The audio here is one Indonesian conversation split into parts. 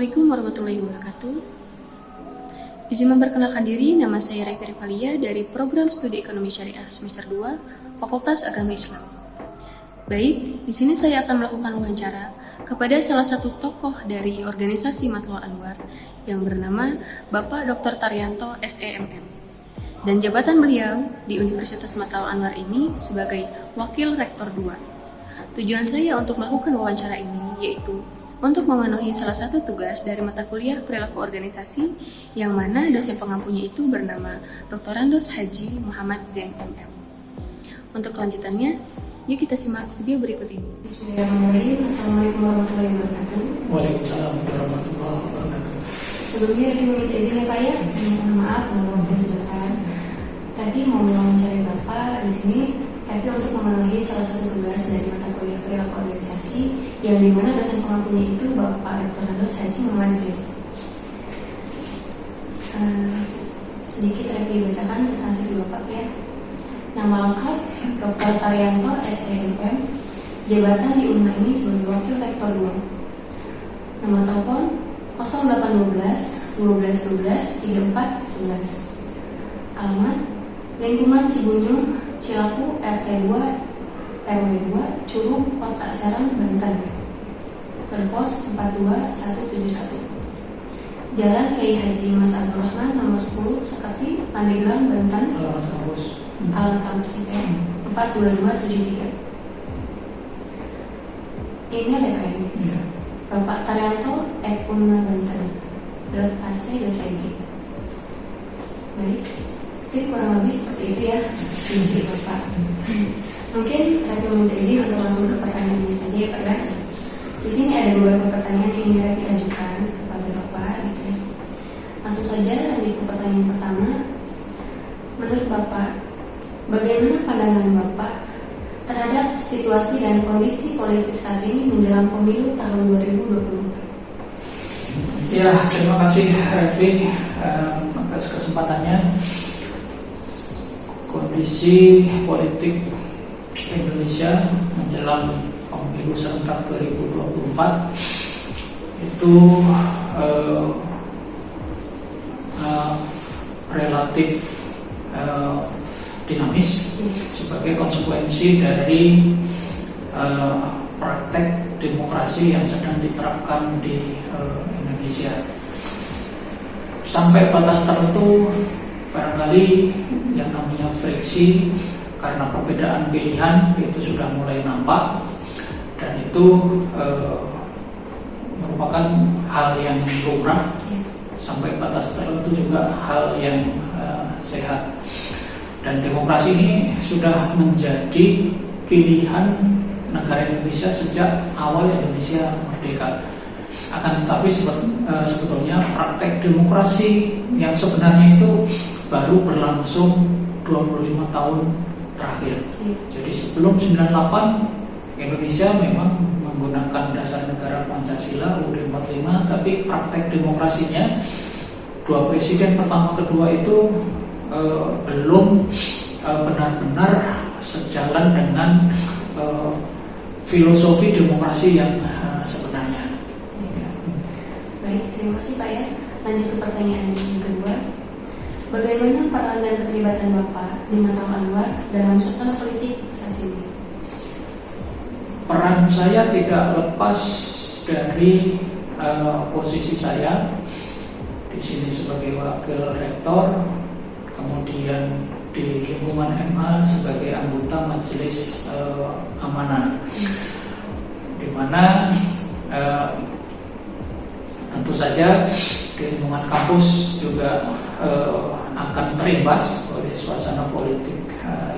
Assalamualaikum warahmatullahi wabarakatuh. Izin memperkenalkan diri, nama saya Revi Rivalia dari Program Studi Ekonomi Syariah Semester 2, Fakultas Agama Islam. Baik, di sini saya akan melakukan wawancara kepada salah satu tokoh dari organisasi Matlaul Anwar yang bernama Bapak Dr. Taryanto SEMM. Dan jabatan beliau di Universitas Matlaul Anwar ini sebagai Wakil Rektor 2. Tujuan saya untuk melakukan wawancara ini yaitu untuk memenuhi salah satu tugas dari mata kuliah perilaku organisasi yang mana dosen pengampunya itu bernama Dr. Randos Haji Muhammad Zain MM. Untuk kelanjutannya, yuk kita simak video berikut ini. Bismillahirrahmanirrahim. Assalamualaikum warahmatullahi wabarakatuh. Waalaikumsalam warahmatullahi wabarakatuh. Sebelumnya Revi meminta izin ya Pak ya, mohon maaf mengganggu waktu sebentar. Tadi mau mewawancarai Bapak di sini, tapi untuk memenuhi salah satu tugas dari mata kuliah perilaku organisasi yang dimana dosen pengampunya itu Bapak Dr. Randos Haji Muhammad Zain. Sedikit Revi bacakan tentang CV Bapak ya. Nama lengkap Dr. Taryanto SEMM, jabatan di UNMA ini sebagai Wakil Rektor 2. Nomor telepon 0812 12 12 34 11. Alamat lingkungan Cibunyung, Cilaku, RT 2, RW 2, Curug, Kota Serang, Banten. Kode pos 42171. Jalan Kiai Haji Mas Abdul Rahman, nomor 10, Sekati, Pandeglang, Banten. Alamat kampus IPM 42273. Email ya Pak ya? Bapak Taryanto @unma.banten.ac.id. Baik. Mungkin kurang lebih seperti itu ya CV Bapak. Mungkin Revi meminta izin untuk langsung ke pertanyaan ini saja ya Pak ya. Di sini ada beberapa pertanyaan yang ingin Revi ajukan kepada Bapak gitu ya. Langsung saja lanjut ke pertanyaan pertama. Menurut Bapak, bagaimana pandangan Bapak terhadap situasi dan kondisi politik saat ini menjelang pemilu tahun 2024? Ya, terima kasih Revi atas kesempatannya. Kondisi politik Indonesia menjelang pemilu serentak 2024 itu relatif dinamis sebagai konsekuensi dari praktek demokrasi yang sedang diterapkan di Indonesia. Sampai batas tertentu barangkali yang namanya friksi karena perbedaan pilihan itu sudah mulai nampak, dan itu merupakan hal yang lumrah. Sampai batas tertentu juga hal yang sehat, dan demokrasi ini sudah menjadi pilihan negara Indonesia sejak awal Indonesia merdeka. Akan tetapi sebetulnya praktek demokrasi yang sebenarnya itu baru berlangsung 25 tahun terakhir. Jadi sebelum 98 Indonesia memang menggunakan dasar negara Pancasila UUD 45, tapi praktek demokrasinya dua presiden pertama kedua itu belum benar-benar sejalan dengan filosofi demokrasi yang sebenarnya. Baik, terima kasih Pak ya. Lanjut ke pertanyaan yang kedua. Bagaimana peran dan keterlibatan Bapak di Matlaul Anwar dalam suasana politik saat ini? Peran saya tidak lepas dari posisi saya di sini sebagai wakil rektor, kemudian di lingkungan MA sebagai anggota majelis amanah, di mana tentu saja di lingkungan kampus juga akan terimbas oleh suasana politik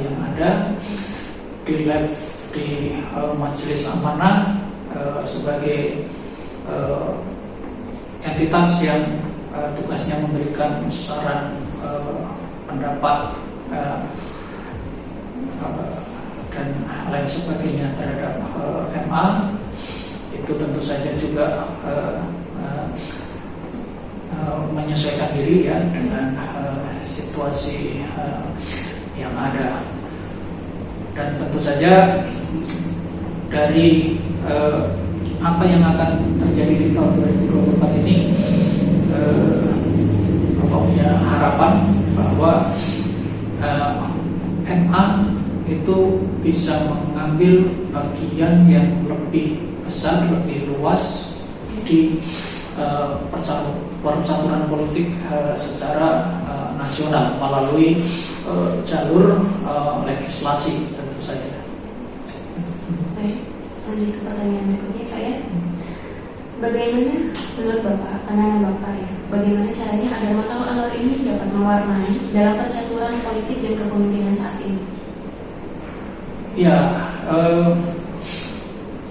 yang ada. Di majelis amanah sebagai entitas yang tugasnya memberikan saran, pendapat dan lain sebagainya terhadap MA, itu tentu saja juga menyesuaikan diri ya dengan situasi yang ada. Dan tentu saja dari apa yang akan terjadi di tahun 2024 ini, punya harapan bahwa MA itu bisa mengambil bagian yang lebih besar, lebih luas di percaturan politik secara nasional melalui jalur legislasi tentu saja. Baik, lanjut ke pertanyaan berikutnya Pak ya. Bagaimana menurut Bapak, pandangan Bapak ya, bagaimana caranya agar mata uang ini dapat mewarnai dalam percaturan politik dan kepemimpinan saat ini? Ya,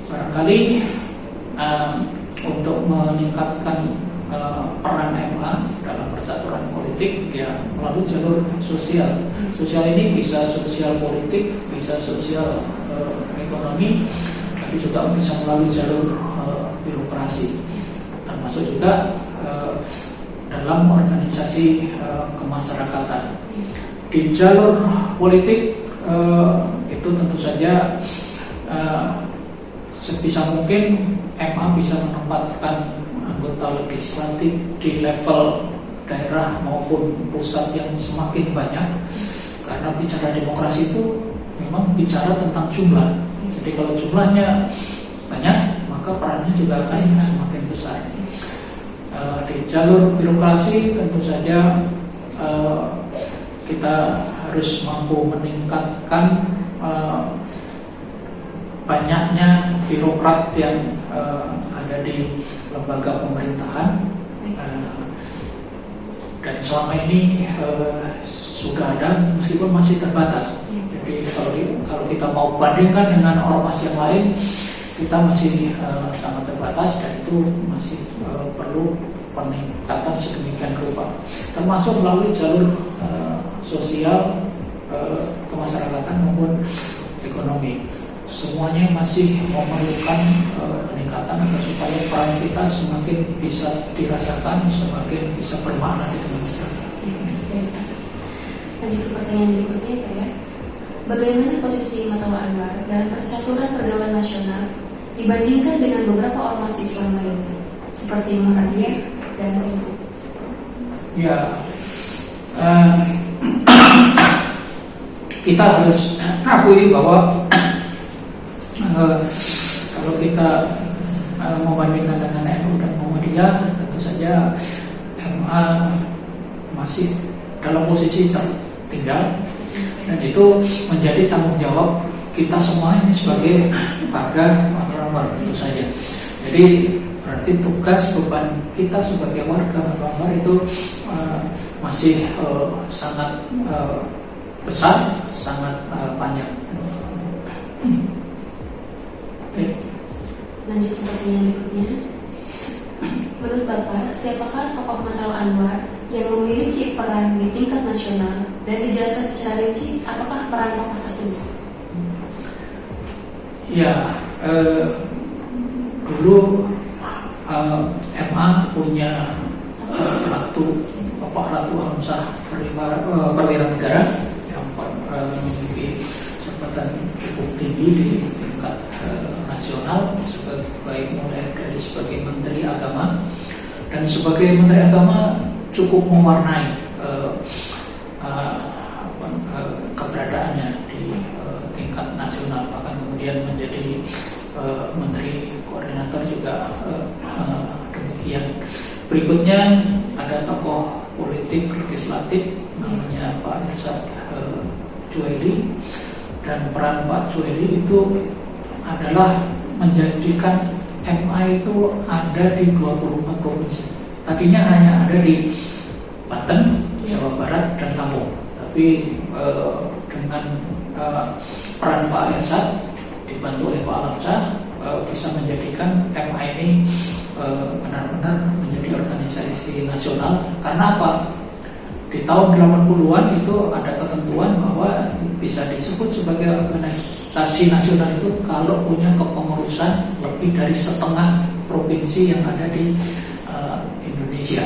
barangkali untuk meningkatkan peran MA dalam percaturan politik ya melalui jalur sosial. Sosial ini bisa sosial politik, bisa sosial ekonomi, tapi juga bisa melalui jalur birokrasi, termasuk juga dalam organisasi kemasyarakatan. Di jalur politik itu tentu saja sebisa mungkin MA bisa menempatkan anggota legislatif di level daerah maupun pusat yang semakin banyak, karena bicara demokrasi itu memang bicara tentang jumlah. Jadi kalau jumlahnya banyak, maka perannya juga akan semakin besar. Di jalur birokrasi tentu saja kita harus mampu meningkatkan banyaknya birokrat yang ada di lembaga pemerintahan, dan selama ini sudah ada meskipun masih terbatas. Jadi kalau kita mau bandingkan dengan ormas yang lain, kita masih sangat terbatas, dan itu masih perlu peningkatan sedemikian rupa, termasuk melalui jalur sosial, kemasyarakatan maupun ekonomi. Semuanya masih memerlukan peningkatan agar supaya peran kita semakin bisa dirasakan, semakin bisa bermakna di tengah masyarakat. Lanjut ke pertanyaan berikutnya Pak ya. Bagaimana posisi Matawa Anwar dalam percaturan pergaulan nasional dibandingkan dengan beberapa ormas Islam lainnya seperti Muhammadiyah dan NU? Ya, kita harus akui bahwa kalau kita membandingkan dengan NU dan Muhammadiyah, tentu saja MA masih dalam posisi tertinggal, dan itu menjadi tanggung jawab kita semua ini sebagai warga Mataram tentu saja. Jadi berarti tugas beban kita sebagai warga Mataram itu masih sangat besar, sangat panjang. Lanjut ke pertanyaan berikutnya. Menurut Bapak, siapakah tokoh Matawa Anwar yang memiliki peran di tingkat nasional, dan dijelaskan secara rinci apakah peran tokoh tersebut? Ya, dulu MA punya Ratu Hamzah Perwira Negara yang memiliki jabatan cukup tinggi di tingkat nasional, baik mulai dari sebagai Menteri Agama, dan sebagai Menteri Agama cukup mewarnai keberadaannya di tingkat nasional, bahkan kemudian menjadi Menteri Koordinator juga demikian. Berikutnya ada tokoh politik legislatif namanya Pak Irsad Juwaidi, dan peran Pak Juwaidi itu adalah menjadikan MA itu ada di 24 provinsi. Tadinya hanya ada di Banten, Jawa Barat, dan Lampung. Tapi dengan peran Pak Irsad dibantu oleh Pak Alamsyah bisa menjadikan MA ini benar-benar menjadi organisasi nasional. Karena apa? Di tahun 80-an itu ada ketentuan bahwa bisa disebut sebagai organisasi nasional itu kalau punya kepengurusan lebih dari setengah provinsi yang ada di Indonesia.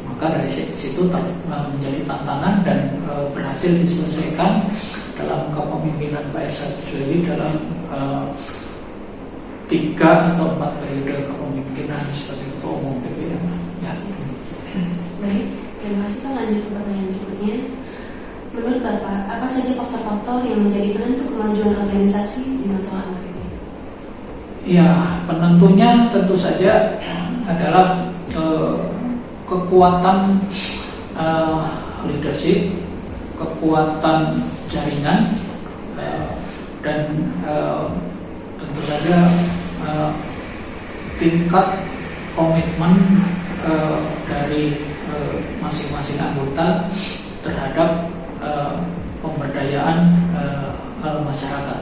Maka dari situ menjadi tantangan dan berhasil diselesaikan dalam kepemimpinan Pak Irsad Juwaidi dalam 3 atau 4 periode kepemimpinan sebagai ketua umum BPM. Ya. Baik, terima kasih Pak. Lanjut ke pertanyaan berikutnya. Menurut Bapak, apa saja faktor-faktor yang menjadi penentu kemajuan organisasi di masa lalu ini? Ya, penentunya tentu saja adalah kekuatan leadership, kekuatan jaringan, dan tentu saja tingkat komitmen dari masing-masing anggota terhadap pemberdayaan masyarakat.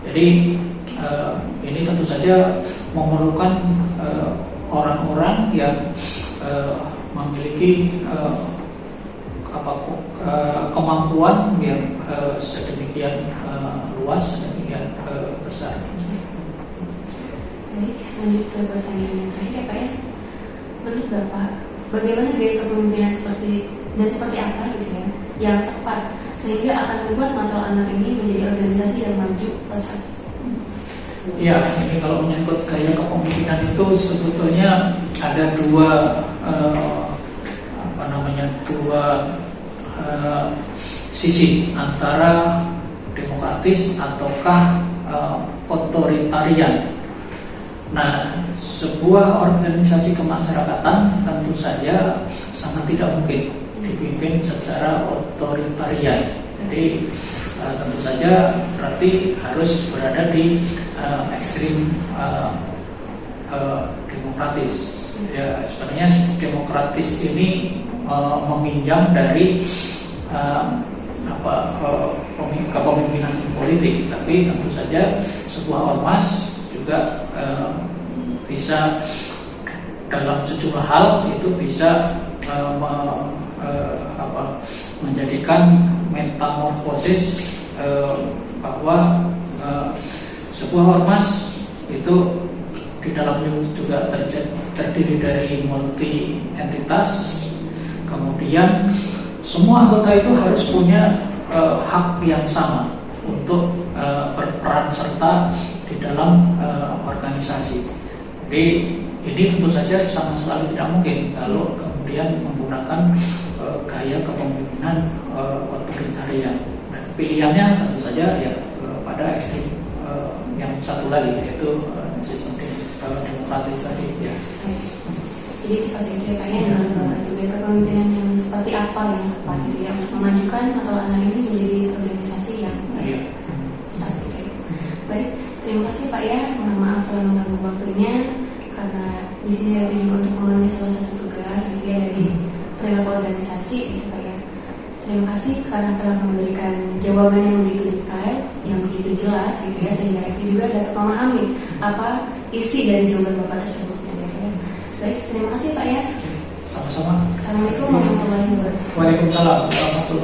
Jadi ini tentu saja memerlukan orang-orang yang memiliki kemampuan yang sedemikian luas, sedemikian besar. Baik, lanjut ke pertanyaan yang terakhir ya Pak ya. Menurut Bapak, bagaimana gaya kepemimpinan seperti apa gitu ya yang tepat sehingga akan membuat Matra Anak ini menjadi organisasi yang maju pesat? Ya, ini kalau menyangkut gaya kepemimpinan itu sebetulnya ada dua sisi, antara demokratis ataukah otoritarian. Nah, sebuah organisasi kemasyarakatan tentu saja sangat tidak mungkin dipimpin secara otoritarian. Jadi tentu saja berarti harus berada di ekstrim demokratis. Ya, sebenarnya demokratis ini meminjam dari kepemimpinan politik, tapi tentu saja sebuah ormas juga bisa dalam sejumlah hal itu bisa menjadikan metamorfosis bahwa sebuah ormas itu di dalamnya juga terdiri dari multi entitas, kemudian semua anggota itu harus punya hak yang sama untuk berperan serta di dalam organisasi. Jadi ini tentu saja sama sekali tidak mungkin kalau kemudian menggunakan gaya kepemimpinan otoritarian. Dan pilihannya tentu saja ya pada ekstrim yang satu lagi, yaitu sistem demokratis tadi ya. Jadi seperti itu ya Pak ya, menurut Bapak itu gaya kepemimpinan yang seperti apa yang tepat gitu ya untuk memajukan Matra Anak ini menjadi organisasi yang besar gitu ya. Baik, terima kasih Pak ya. Mohon maaf telah mengganggu waktunya, karena di sini saya juga untuk memenuhi salah satu tugas gitu ya dari tenaga organisasi gitu Pak ya. Terima kasih karena telah memberikan jawaban yang begitu detail, yang begitu jelas gitu ya, sehingga Revi juga dapat memahami apa isi dari jawaban Bapak tersebut gitu ya. Baik, terima kasih Pak ya. Sama-sama. Assalamualaikum warahmatullahi wabarakatuh. Waalaikumsalam warahmatullahi wabarakatuh.